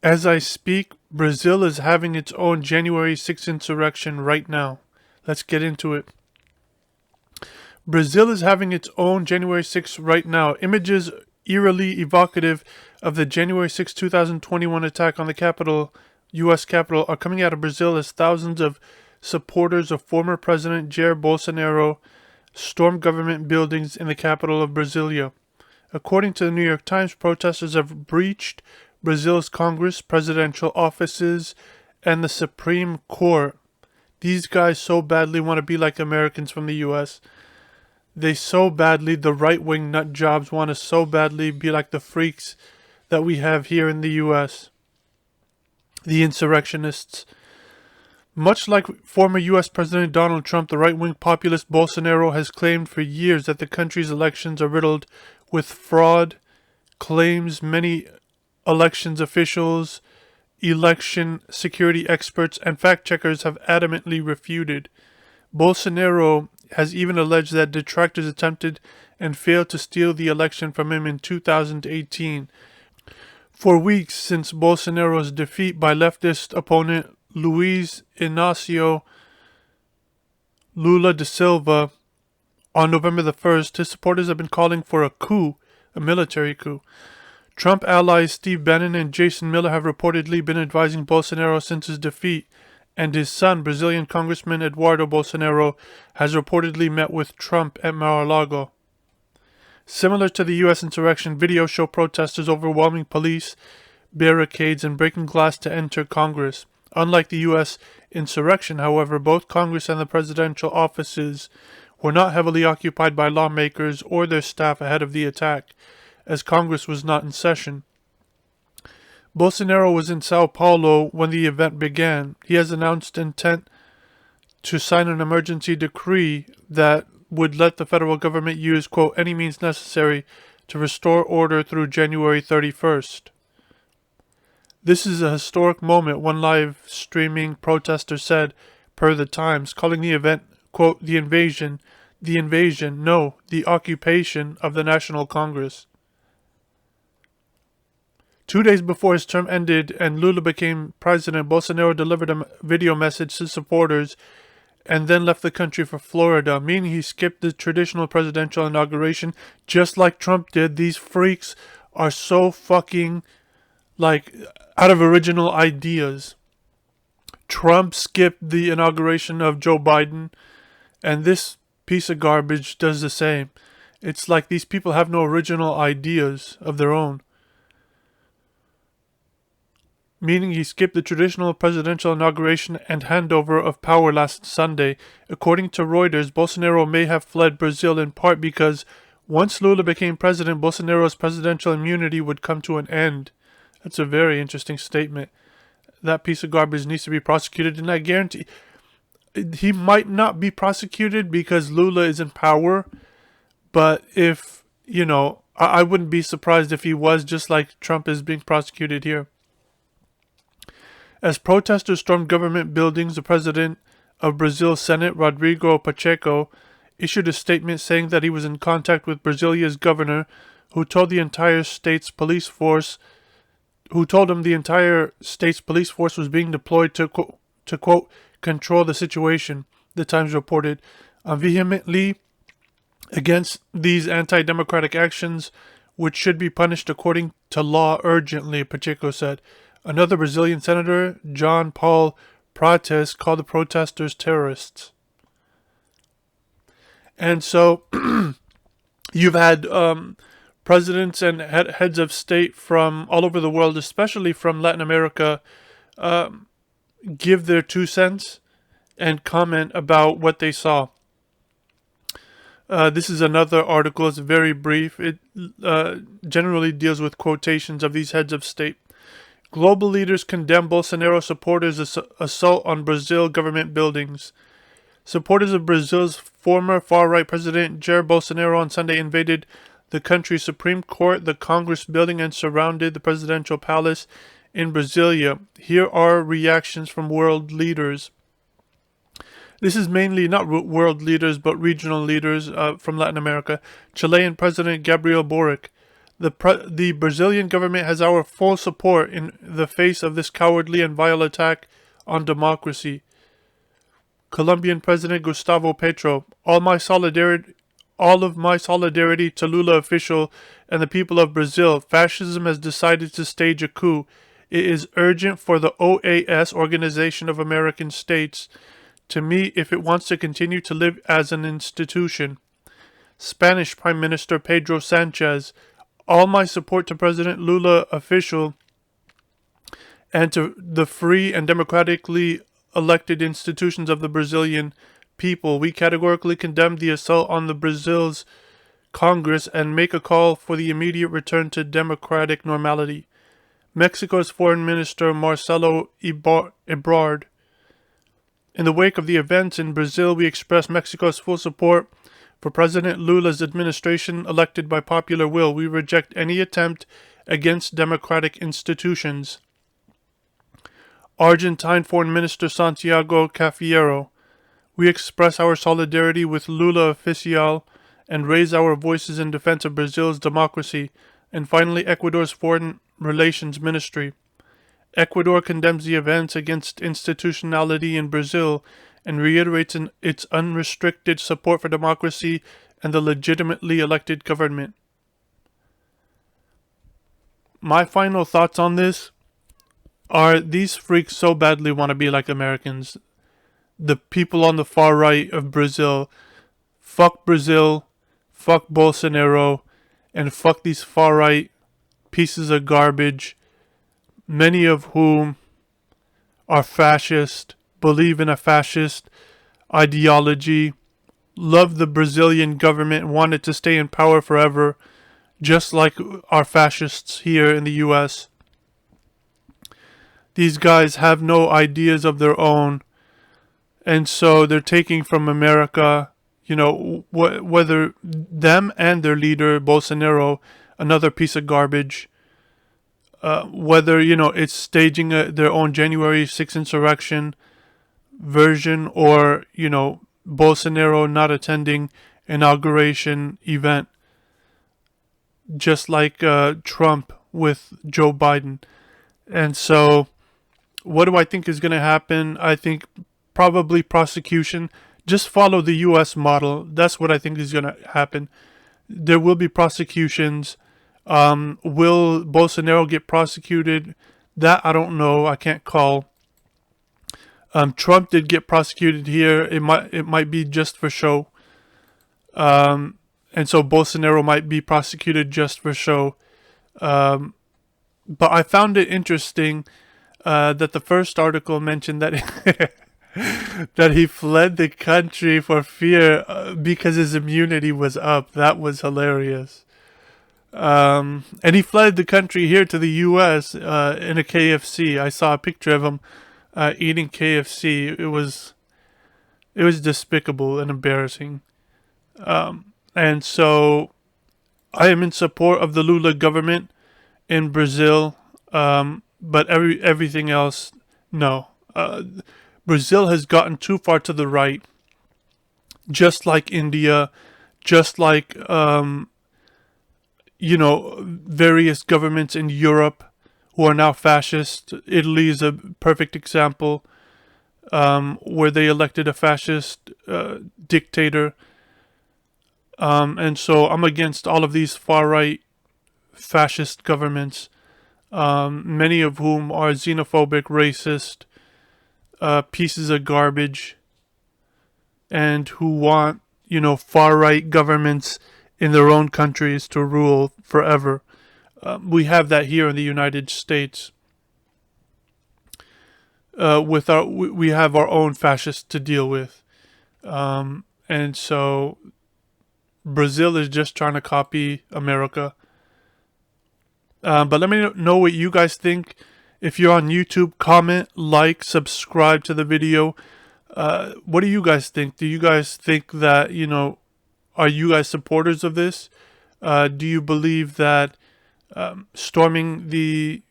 As I speak, Brazil is having its own January 6th insurrection right now. Let's get into it. Brazil is having its own January 6th right now. Images eerily evocative of the January 6, 2021 attack on the capital, U.S. Capitol, are coming out of Brazil as thousands of supporters of former President Jair Bolsonaro stormed government buildings in the capital of Brasilia. According to the New York Times, protesters have breached Brazil's Congress, presidential offices, and the Supreme Court. These guys so badly want to be like Americans from the U.S. They so badly, the right-wing nutjobs want to so badly be like the freaks that we have here in the U.S. The insurrectionists. Much like former U.S. President Donald Trump, the right-wing populist Bolsonaro has claimed for years that the country's elections are riddled with fraud, claims many elections officials, election security experts, and fact-checkers have adamantly refuted. Bolsonaro has even alleged that detractors attempted and failed to steal the election from him in 2018. For weeks since Bolsonaro's defeat by leftist opponent Luiz Inácio Lula da Silva on November the 1st, his supporters have been calling for a coup, a military coup. Trump allies Steve Bannon and Jason Miller have reportedly been advising Bolsonaro since his defeat, and his son, Brazilian Congressman Eduardo Bolsonaro, has reportedly met with Trump at Mar-a-Lago. Similar to the U.S. insurrection, videos show protesters overwhelming police barricades and breaking glass to enter Congress. Unlike the U.S. insurrection, however, both Congress and the presidential offices were not heavily occupied by lawmakers or their staff ahead of the attack, as Congress was not in session. Bolsonaro was in Sao Paulo when the event began. He has announced intent to sign an emergency decree that would let the federal government use, quote, any means necessary to restore order through January 31st. This is a historic moment, one live streaming protester said, per the Times, calling the event, quote, the invasion, no, the occupation of the National Congress. 2 days before his term ended and Lula became president, Bolsonaro delivered a video message to supporters and then left the country for Florida, meaning he skipped the traditional presidential inauguration just like Trump did. These freaks are so fucking, like, out of original ideas. Trump skipped the inauguration of Joe Biden, and this piece of garbage does the same. It's like these people have no original ideas of their own. Meaning he skipped the traditional presidential inauguration and handover of power last Sunday. According to Reuters, Bolsonaro may have fled Brazil in part because once Lula became president, Bolsonaro's presidential immunity would come to an end. That's a very interesting statement. That piece of garbage needs to be prosecuted, and I guarantee he might not be prosecuted because Lula is in power, but if, I wouldn't be surprised if he was, just like Trump is being prosecuted here. As protesters stormed government buildings, the president of Brazil's Senate, Rodrigo Pacheco, issued a statement saying that he was in contact with Brasilia's governor, who told him the entire state's police force was being deployed to quote, control the situation, the Times reported. Vehemently against these anti-democratic actions, which should be punished according to law urgently, Pacheco said. Another Brazilian senator, John Paul Prates, called the protesters terrorists. And so you've had presidents and heads of state from all over the world, especially from Latin America, give their 2 cents and comment about what they saw. This is another article. It's very brief. It generally deals with quotations of these heads of state. Global leaders condemn Bolsonaro supporters' assault on Brazil government buildings. Supporters of Brazil's former far-right president Jair Bolsonaro on Sunday invaded the country's Supreme Court, the Congress building, and surrounded the presidential palace in Brasilia. Here are reactions from world leaders. This is mainly not world leaders, but regional leaders from Latin America. Chilean President Gabriel Boric. The Brazilian government has our full support in the face of this cowardly and vile attack on democracy. Colombian President Gustavo Petro, all of my solidarity to Lula official and the people of Brazil. Fascism has decided to stage a coup. It is urgent for the OAS, Organization of American States, to meet if it wants to continue to live as an institution. Spanish Prime Minister Pedro Sanchez, all my support to President Lula official and to the free and democratically elected institutions of the Brazilian people. We categorically condemn the assault on the Brazil's Congress and make a call for the immediate return to democratic normality. Mexico's Foreign Minister Marcelo Ebrard. In the wake of the events in Brazil, we express Mexico's full support for President Lula's administration elected by popular will. We reject any attempt against democratic institutions. Argentine Foreign Minister Santiago Cafiero. We express our solidarity with Lula oficial and raise our voices in defense of Brazil's democracy. And finally, Ecuador's Foreign Relations Ministry. Ecuador condemns the events against institutionality in Brazil and reiterates its unrestricted support for democracy and the legitimately elected government. My final thoughts on this are these freaks so badly want to be like Americans. The people on the far right of Brazil. Fuck Brazil, fuck Bolsonaro, and fuck these far right pieces of garbage, many of whom are fascist, believe in a fascist ideology, love the Brazilian government, want it to stay in power forever, just like our fascists here in the US. These guys have no ideas of their own, and so they're taking from America, whether them and their leader, Bolsonaro, another piece of garbage, whether, it's staging their own January 6th insurrection version or, Bolsonaro not attending inauguration event, just like Trump with Joe Biden. And so what do I think is going to happen? I think probably prosecution. Just follow the U.S. model. That's what I think is going to happen. There will be prosecutions. Will Bolsonaro get prosecuted? That I don't know. I can't call. Trump did get prosecuted here. It might be just for show. And so Bolsonaro might be prosecuted just for show. But I found it interesting that the first article mentioned that that he fled the country for fear because his immunity was up. That was hilarious. And he fled the country here to the U.S. In a KFC. I saw a picture of him eating KFC. It was despicable and embarrassing. And so I am in support of the Lula government in Brazil, but everything else, no. Brazil has gotten too far to the right, just like India, just like various governments in Europe who are now fascist. Italy is a perfect example, where they elected a fascist dictator. And so I'm against all of these far-right fascist governments, many of whom are xenophobic, racist, pieces of garbage, and who want, far-right governments in their own countries to rule forever. We have that here in the United States. We have our own fascists to deal with. And so Brazil is just trying to copy America. But let me know what you guys think. If you're on YouTube, comment, like, subscribe to the video. What do you guys think? Do you guys think that, are you guys supporters of this? Do you believe that storming the,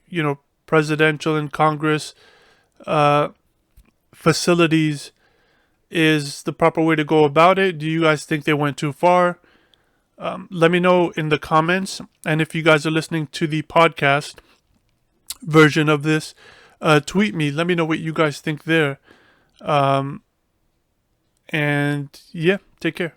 presidential and Congress facilities is the proper way to go about it? Do you guys think they went too far? Let me know in the comments. And if you guys are listening to the podcast version of this, tweet me. Let me know what you guys think there. And yeah, take care.